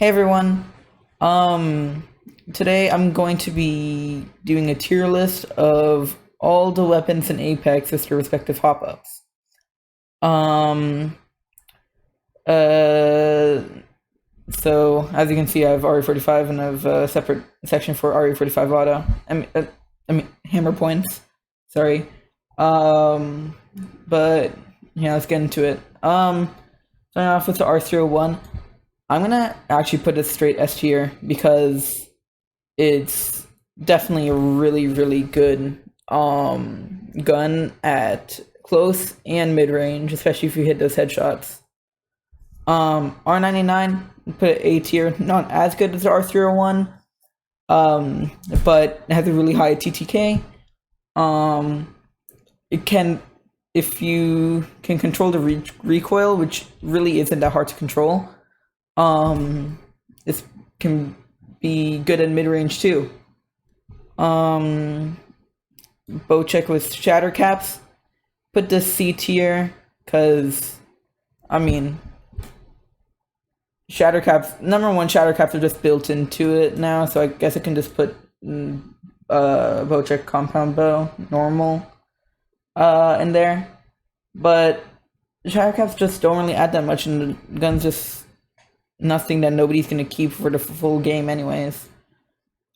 Hey everyone. Um Today I'm going to be doing a tier list of all the weapons in Apex with their respective hop-ups. Um uh so as you can see I have RE45 and I have a separate section for RE45 auto. I mean hammer points. Sorry. Um but yeah, let's get into it. Starting off with the R301. I'm gonna actually put it straight S tier because it's definitely a really, really good gun at close and mid range, especially if you hit those headshots. R99, put it A tier, not as good as the R301, but it has a really high TTK. Um, it can, if you can control the recoil, which really isn't that hard to control. This can be good at mid range too. Um, Bocek with shatter caps. Put this C tier because, I mean, shatter caps. Number one, shatter caps are just built into it now, so I guess I can just put Bocek compound bow normal in there. But shatter caps just don't really add that much, and the gun's just nothing that nobody's gonna keep for the full game anyways.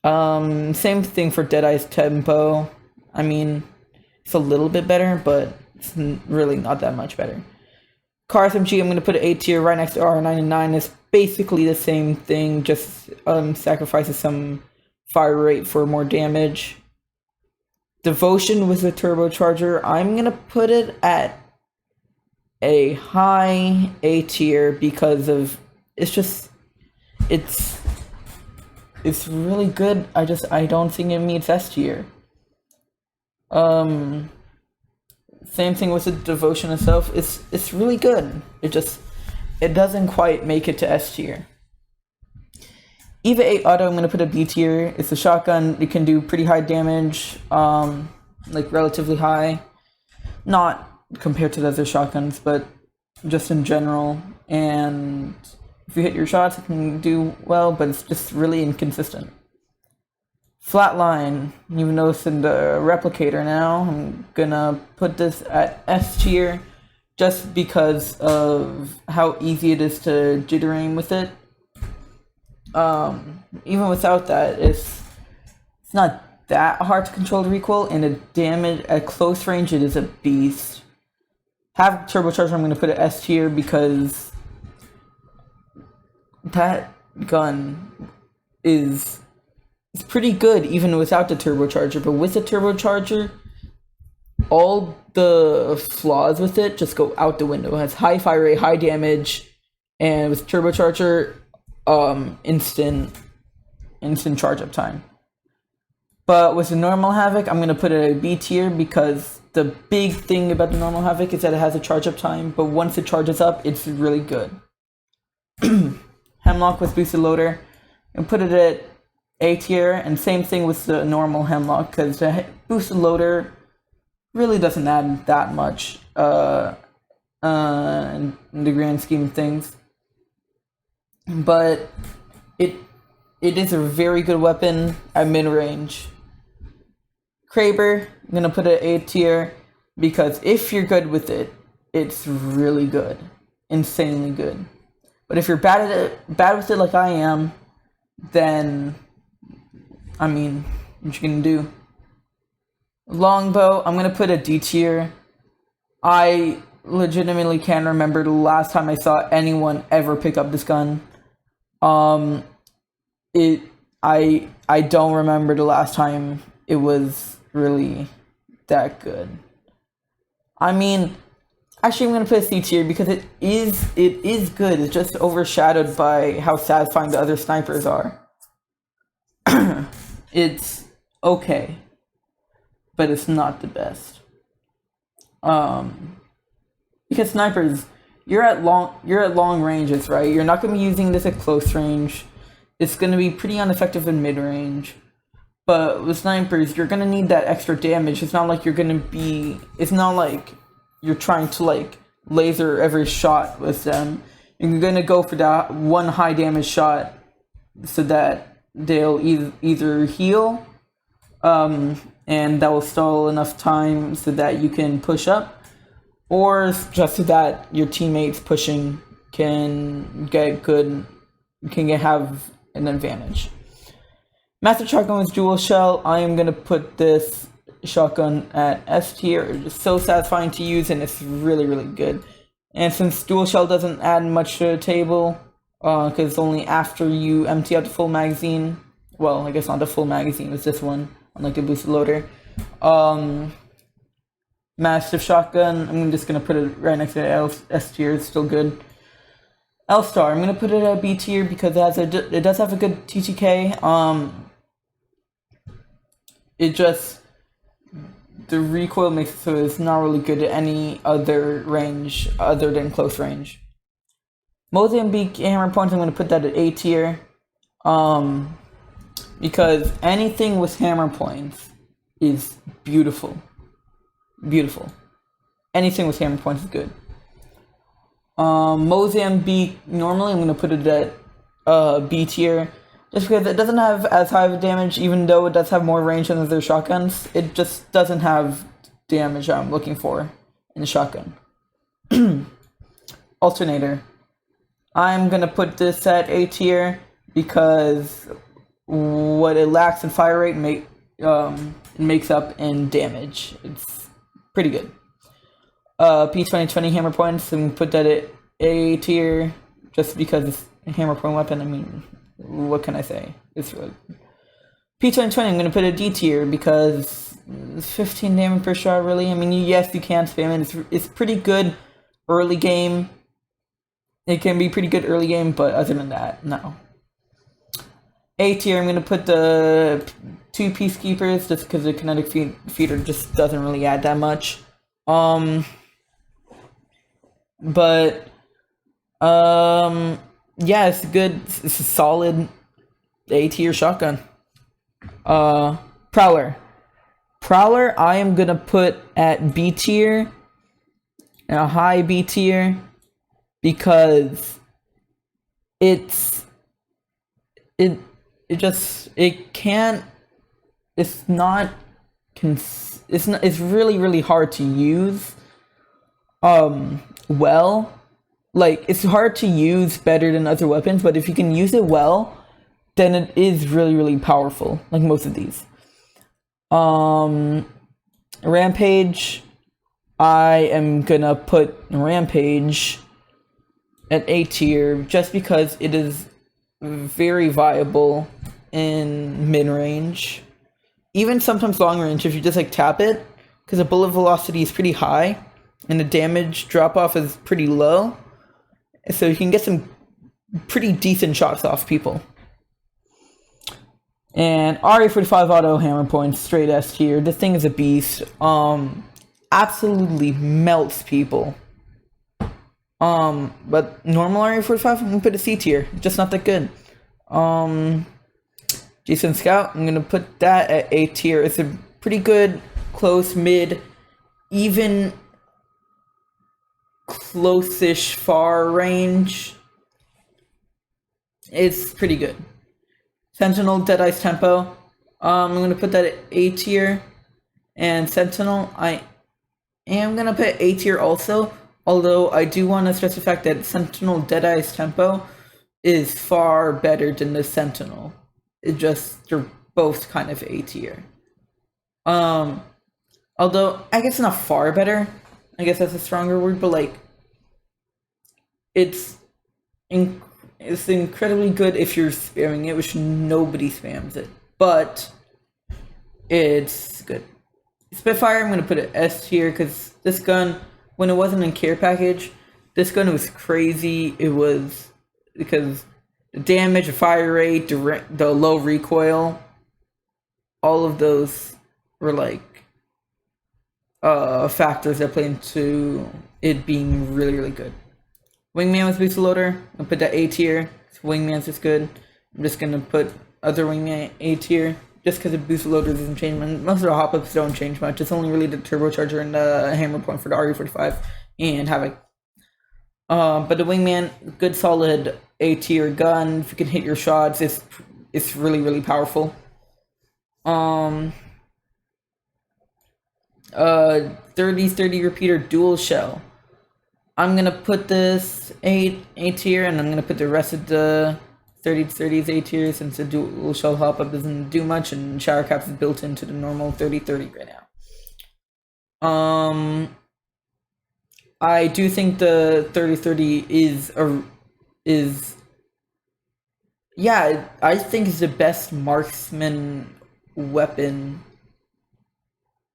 Same thing for Deadeye's tempo. I mean, it's a little bit better, but it's really not that much better. Car SMG, I'm gonna put an A tier right next to R99. It's basically the same thing, just sacrifices some fire rate for more damage. Devotion with a turbocharger, I'm gonna put it at a high A tier because of it's really good. I don't think it meets S tier. Same thing with the devotion itself. It's really good. It doesn't quite make it to S tier. EVA 8 auto, I'm gonna put a B tier. It's a shotgun. It can do pretty high damage, like relatively high. Not compared to the other shotguns, but just in general. And if you hit your shots, it can do well, but it's just really inconsistent. Flatline, you've noticed in the replicator now. I'm gonna put this at S tier just because of how easy it is to jitter aim with it. Even without that, it's not that hard to control the recoil, and the damage at close range, it is a beast. Have turbocharger, I'm gonna put it S tier because that gun is pretty good even without the turbocharger, but with the turbocharger, all the flaws with it just go out the window. It has high fire rate, high damage, and with turbocharger, instant charge up time. But with the normal Havoc, I'm gonna put it at a B tier because the big thing about the normal Havoc is that it has a charge up time, but once it charges up, it's really good. Hemlock with boosted loader, and put it at A tier, and same thing with the normal Hemlock because the boosted loader really doesn't add that much in the grand scheme of things. But it is a very good weapon at mid range. Kraber, I'm gonna put it at A tier because if you're good with it, it's really good, insanely good. But if you're bad with it like I am, then I mean, what you gonna do? Longbow, I'm gonna put a D tier. I legitimately can't remember the last time I saw anyone ever pick up this gun. I don't remember the last time it was really that good. I mean, actually, I'm gonna put a C tier because it is good. It's just overshadowed by how satisfying the other snipers are. It's okay, but it's not the best. Because snipers, you're at long ranges, right? You're not gonna be using this at close range. It's gonna be pretty ineffective in mid range. But with snipers, you're gonna need that extra damage. It's not like you're trying to like laser every shot with them. you're gonna go for that one high damage shot so that they'll either heal, and that will stall enough time so that you can push up, or just so that your teammates pushing can have an advantage. Master Shotgun with dual shell. I am gonna put this shotgun at S tier. It's so satisfying to use, and it's really, really good. And since dual shell doesn't add much to the table, because it's only after you empty out the full magazine. Well, I guess not the full magazine. It's this one, unlike the boosted loader. Massive shotgun. I'm just gonna put it right next to the S tier. It's still good. L star. I'm gonna put it at B tier because it does have a good TTK. The recoil makes it so it's not really good at any other range other than close range. Mozambique hammer points, I'm going to put that at A tier. Because anything with hammer points is beautiful. Beautiful. Anything with hammer points is good. Mozambique, normally I'm going to put it at B tier. Just because it doesn't have as high of a damage, even though it does have more range than other shotguns. It just doesn't have damage I'm looking for in the shotgun. Alternator. I'm gonna put this at A tier because what it lacks in fire rate makes up in damage. It's pretty good. P2020 hammer points, I'm gonna put that at A tier just because it's a hammer point weapon. I mean, what can I say? It's really good. P2020, I'm going to put a D tier because it's 15 damage per shot, really. I mean, yes, you can spam it. It's pretty good early game. It can be pretty good early game, but other than that, no. A tier, I'm going to put the 2 Peacekeepers just because the kinetic feeder just doesn't really add that much. Yeah, it's good. It's a solid A tier shotgun. Prowler. Prowler, I am gonna put at B tier, a high B tier, because it's really, really hard to use. Well. Like, it's hard to use better than other weapons, but if you can use it well, then it is really, really powerful, like most of these. Rampage, I am gonna put Rampage at A tier just because it is very viable in mid-range. Even sometimes long range, if you just like tap it, because the bullet velocity is pretty high, and the damage drop-off is pretty low. So you can get some pretty decent shots off people. And RE45 auto hammer points, straight S tier. This thing is a beast. Absolutely melts people. But normal RE45, I'm gonna put a C tier. Just not that good. Jason Scout, I'm gonna put that at A tier. It's a pretty good close, mid, even close-ish far range. It's pretty good. Sentinel, Deadeye's Tempo. I'm gonna put that at A tier. And Sentinel, I am gonna put A tier also. Although I do want to stress the fact that Sentinel Deadeye's Tempo is far better than the Sentinel. They're both kind of A tier. Although I guess not far better. I guess that's a stronger word, but like, it's incredibly good if you're spamming it, which nobody spams it, but it's good. Spitfire, I'm gonna put it S tier because this gun, when it wasn't in care package, this gun was crazy. It was because the damage, the fire rate, the low recoil, all of those were like factors that play into it being really, really good. Wingman with boosted loader, I'll put that A tier. Wingman's just good. I'm just gonna put other Wingman A tier just because the boosted loader doesn't change much. Most of the hop-ups don't change much. It's only really the turbocharger and the hammer point for the RE45 and Havoc. But the Wingman, good solid A tier gun. If you can hit your shots, it's really really powerful. Um, 30 repeater dual shell. I'm gonna put this A tier, and I'm gonna put the rest of the 30s A tier since the dual shell hop up doesn't do much, and shower caps is built into the normal 30 right now. I do think the 30 is yeah, I think it's the best marksman weapon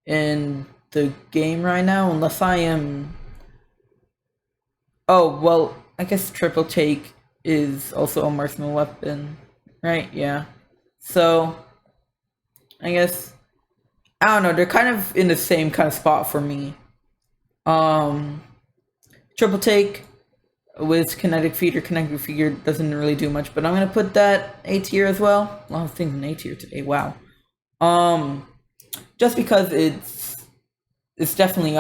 in the game right now, unless I am. Oh well, I guess triple take is also a marksman weapon, right? Yeah. So I guess I don't know. They're kind of in the same kind of spot for me. Um, triple take with kinetic feeder. Kinetic feeder doesn't really do much, but I'm gonna put that A tier as well. A lot of things in A tier today. Wow. Just because it's definitely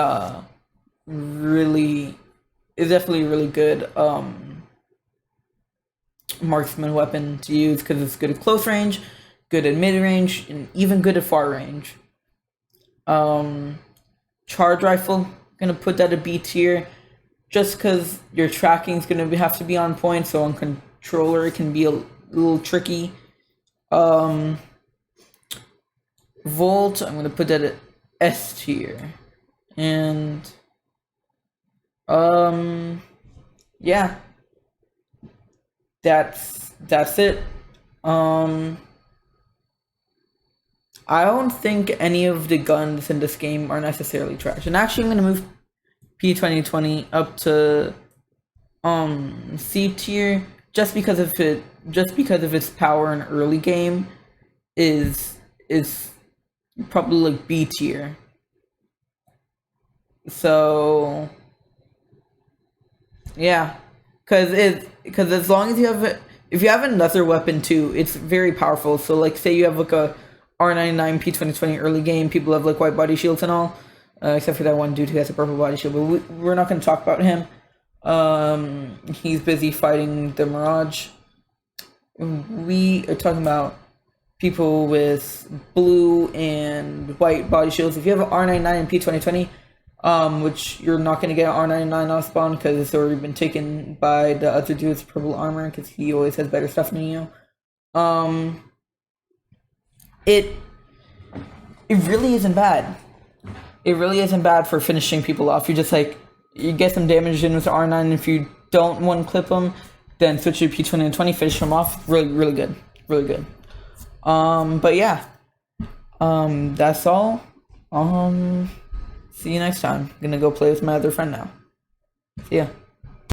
really it's definitely a really good marksman weapon to use because it's good at close range, good at mid range, and even good at far range. Charge rifle, gonna put that at B tier, just because your tracking is gonna have to be on point. So on controller, it can be a little tricky. Volt, I'm gonna put that at S tier, and yeah, that's it. Um, I don't think any of the guns in this game are necessarily trash. And actually, I'm gonna move P2020 up to C tier just because of its power in early game is probably like B tier. So yeah, because as long as you have it, if you have another weapon too, it's very powerful. So like, say you have like a R99 P2020 early game, people have like white body shields and all, except for that one dude who has a purple body shield. But we're not going to talk about him. He's busy fighting the Mirage. We are talking about people with blue and white body shields. If you have an R99 and P2020, which you're not going to get an R99 off spawn because it's already been taken by the other dude with purple armor because he always has better stuff than you. It really isn't bad. It really isn't bad for finishing people off. You just like, you get some damage in with the R9. If you don't want to clip them, then switch to P2020, finish them off. Really, really good. Really good. But yeah. That's all. See you next time. I'm gonna go play with my other friend now. See ya.